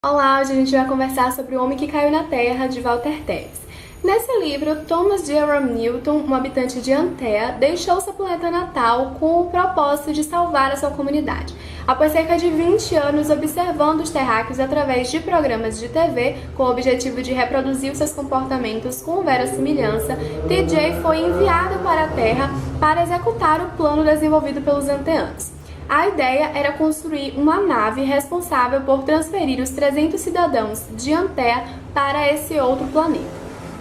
Olá, hoje a gente vai conversar sobre O Homem que Caiu na Terra, de Walter Tevis. Nesse livro, Thomas Jerome Newton, um habitante de Antea, deixou seu planeta natal com o propósito de salvar a sua comunidade. Após cerca de 20 anos observando os terráqueos através de programas de TV, com o objetivo de reproduzir os seus comportamentos com verossimilhança, TJ foi enviado para a Terra para executar o plano desenvolvido pelos anteanos. A ideia era construir uma nave responsável por transferir os 300 cidadãos de Antea para esse outro planeta.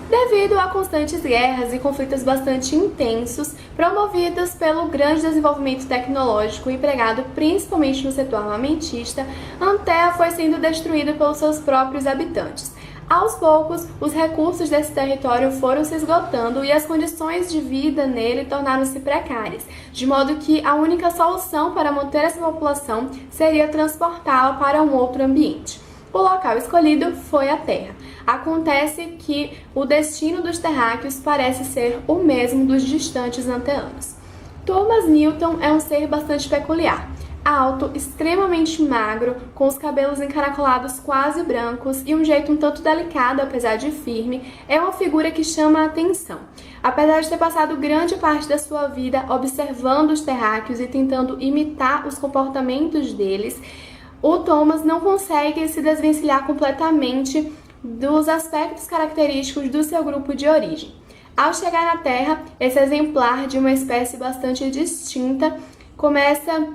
Devido a constantes guerras e conflitos bastante intensos, promovidos pelo grande desenvolvimento tecnológico empregado principalmente no setor armamentista, Antea foi sendo destruída pelos seus próprios habitantes. Aos poucos, os recursos desse território foram se esgotando e as condições de vida nele tornaram-se precárias, de modo que a única solução para manter essa população seria transportá-la para um outro ambiente. O local escolhido foi a Terra. Acontece que o destino dos terráqueos parece ser o mesmo dos distantes anteanos. Thomas Newton é um ser bastante peculiar. Alto, extremamente magro, com os cabelos encaracolados quase brancos e um jeito um tanto delicado, apesar de firme, é uma figura que chama a atenção. Apesar de ter passado grande parte da sua vida observando os terráqueos e tentando imitar os comportamentos deles, o Thomas não consegue se desvencilhar completamente dos aspectos característicos do seu grupo de origem. Ao chegar na Terra, esse exemplar de uma espécie bastante distinta começa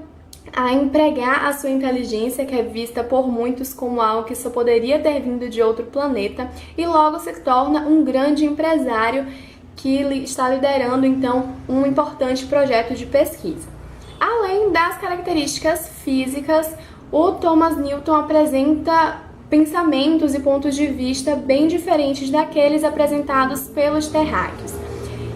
a empregar a sua inteligência, que é vista por muitos como algo que só poderia ter vindo de outro planeta, e logo se torna um grande empresário que está liderando então um importante projeto de pesquisa. Além das características físicas, o Thomas Newton apresenta pensamentos e pontos de vista bem diferentes daqueles apresentados pelos terráqueos.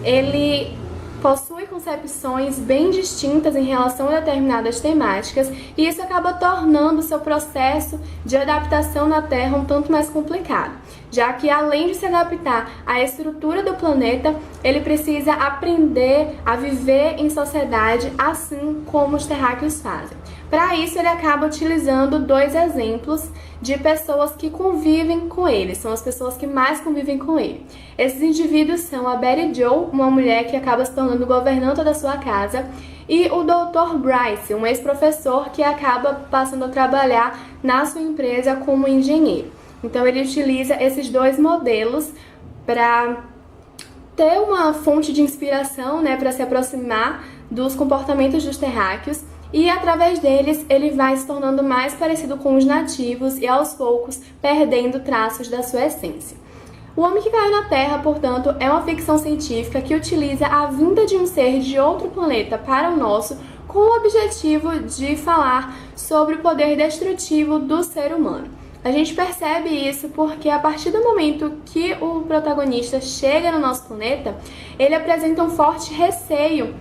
Ele possui concepções bem distintas em relação a determinadas temáticas e isso acaba tornando o seu processo de adaptação na Terra um tanto mais complicado, já que além de se adaptar à estrutura do planeta, ele precisa aprender a viver em sociedade assim como os terráqueos fazem. Para isso, ele acaba utilizando dois exemplos de pessoas que convivem com ele, são as pessoas que mais convivem com ele. Esses indivíduos são a Betty Joe, uma mulher que acaba se tornando governanta da sua casa, e o Dr. Bryce, um ex-professor que acaba passando a trabalhar na sua empresa como engenheiro. Então, ele utiliza esses dois modelos para ter uma fonte de inspiração, para se aproximar dos comportamentos dos terráqueos, e através deles ele vai se tornando mais parecido com os nativos e aos poucos perdendo traços da sua essência. O Homem que Caiu na Terra, portanto, é uma ficção científica que utiliza a vinda de um ser de outro planeta para o nosso com o objetivo de falar sobre o poder destrutivo do ser humano. A gente percebe isso porque a partir do momento que o protagonista chega no nosso planeta, ele apresenta um forte receio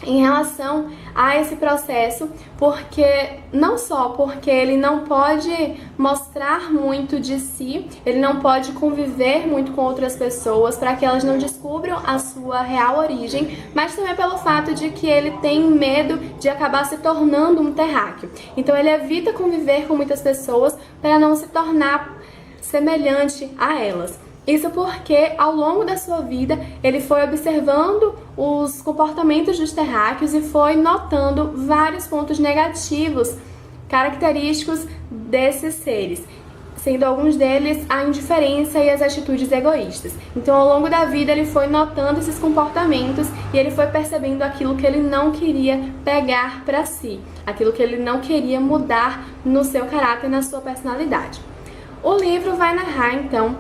em relação a esse processo, porque não só porque ele não pode mostrar muito de si, ele não pode conviver muito com outras pessoas para que elas não descubram a sua real origem, mas também pelo fato de que ele tem medo de acabar se tornando um terráqueo. Então ele evita conviver com muitas pessoas para não se tornar semelhante a elas. Isso porque, ao longo da sua vida, ele foi observando os comportamentos dos terráqueos e foi notando vários pontos negativos característicos desses seres, sendo alguns deles a indiferença e as atitudes egoístas. Então, ao longo da vida, ele foi notando esses comportamentos e ele foi percebendo aquilo que ele não queria pegar para si, aquilo que ele não queria mudar no seu caráter e na sua personalidade. O livro vai narrar, então,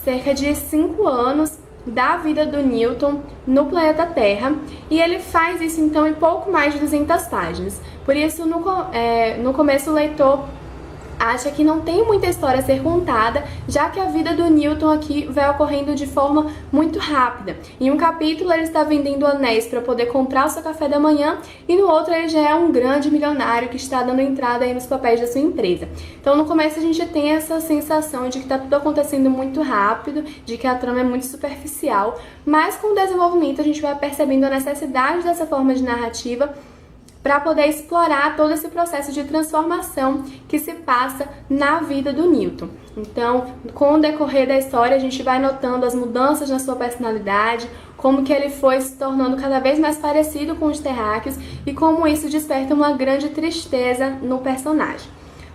cerca de 5 anos da vida do Newton no planeta Terra, e ele faz isso então em pouco mais de 200 páginas. Por isso, no começo o leitor acha que não tem muita história a ser contada, já que a vida do Newton aqui vai ocorrendo de forma muito rápida. Em um capítulo ele está vendendo anéis para poder comprar o seu café da manhã, e no outro ele já é um grande milionário que está dando entrada aí nos papéis da sua empresa. Então no começo a gente tem essa sensação de que está tudo acontecendo muito rápido, de que a trama é muito superficial, mas com o desenvolvimento a gente vai percebendo a necessidade dessa forma de narrativa para poder explorar todo esse processo de transformação que se passa na vida do Newton. Então, com o decorrer da história, a gente vai notando as mudanças na sua personalidade, como que ele foi se tornando cada vez mais parecido com os terráqueos e como isso desperta uma grande tristeza no personagem.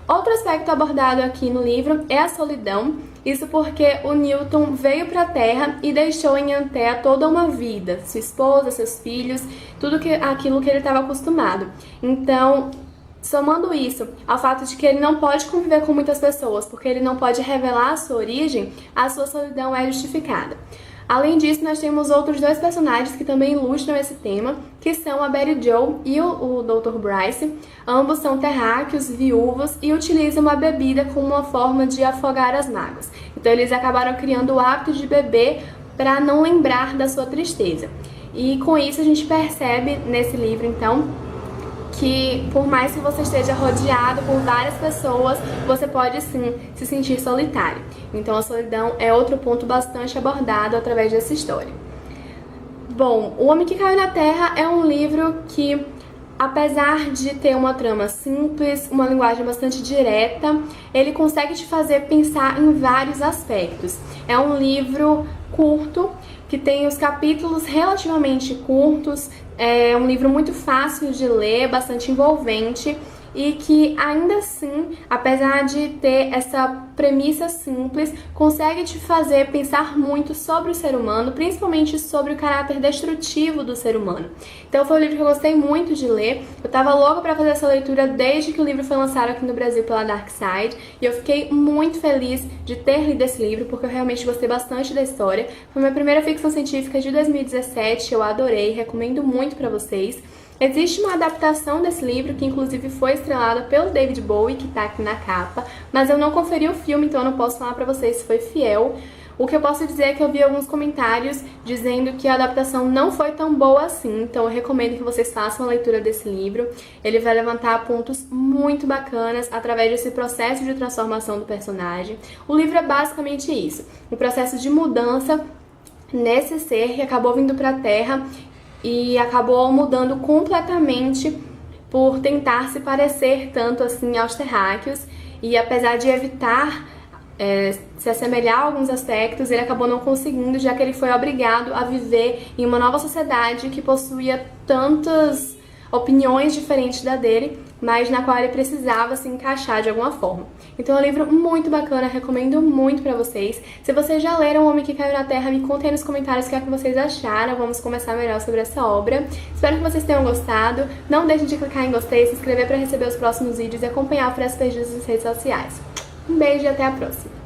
Outro aspecto abordado aqui no livro é a solidão, isso porque o Newton veio para a Terra e deixou em Anteia toda uma vida, sua esposa, seus filhos, tudo aquilo que ele estava acostumado. Então, somando isso ao fato de que ele não pode conviver com muitas pessoas, porque ele não pode revelar a sua origem, a sua solidão é justificada. Além disso, nós temos outros dois personagens que também ilustram esse tema, que são a Betty Jo e o Dr. Bryce. Ambos são terráqueos, viúvos e utilizam a bebida como uma forma de afogar as mágoas. Então eles acabaram criando o hábito de beber para não lembrar da sua tristeza. E com isso a gente percebe nesse livro, então, que por mais que você esteja rodeado por várias pessoas, você pode sim se sentir solitário. Então a solidão é outro ponto bastante abordado através dessa história. Bom, O Homem que Caiu na Terra é um livro que, apesar de ter uma trama simples, uma linguagem bastante direta, ele consegue te fazer pensar em vários aspectos. É um livro curto, que tem os capítulos relativamente curtos, é um livro muito fácil de ler, bastante envolvente e que ainda assim, apesar de ter essa premissa simples, consegue te fazer pensar muito sobre o ser humano, principalmente sobre o caráter destrutivo do ser humano. Então foi um livro que eu gostei muito de ler, eu tava louca para fazer essa leitura desde que o livro foi lançado aqui no Brasil pela Dark Side, e eu fiquei muito feliz de ter lido esse livro, porque eu realmente gostei bastante da história. Foi minha primeira ficção científica de 2017, eu adorei, recomendo muito para vocês. Existe uma adaptação desse livro, que inclusive foi estrelada pelo David Bowie, que tá aqui na capa, mas eu não conferi o filme, então eu não posso falar pra vocês se foi fiel. O que eu posso dizer é que eu vi alguns comentários dizendo que a adaptação não foi tão boa assim, então eu recomendo que vocês façam a leitura desse livro. Ele vai levantar pontos muito bacanas através desse processo de transformação do personagem. O livro é basicamente isso, um processo de mudança nesse ser que acabou vindo pra Terra e acabou mudando completamente por tentar se parecer tanto assim aos terráqueos, e apesar de evitar se assemelhar a alguns aspectos, ele acabou não conseguindo, já que ele foi obrigado a viver em uma nova sociedade que possuía tantas opiniões diferentes da dele, mas na qual ele precisava se encaixar de alguma forma. Então é um livro muito bacana, recomendo muito pra vocês. Se vocês já leram O Homem que Caiu na Terra, me contem aí nos comentários o que é que vocês acharam. Vamos conversar melhor sobre essa obra. Espero que vocês tenham gostado. Não deixem de clicar em gostei, se inscrever para receber os próximos vídeos e acompanhar o Fresco Perdidos nas redes sociais. Um beijo e até a próxima!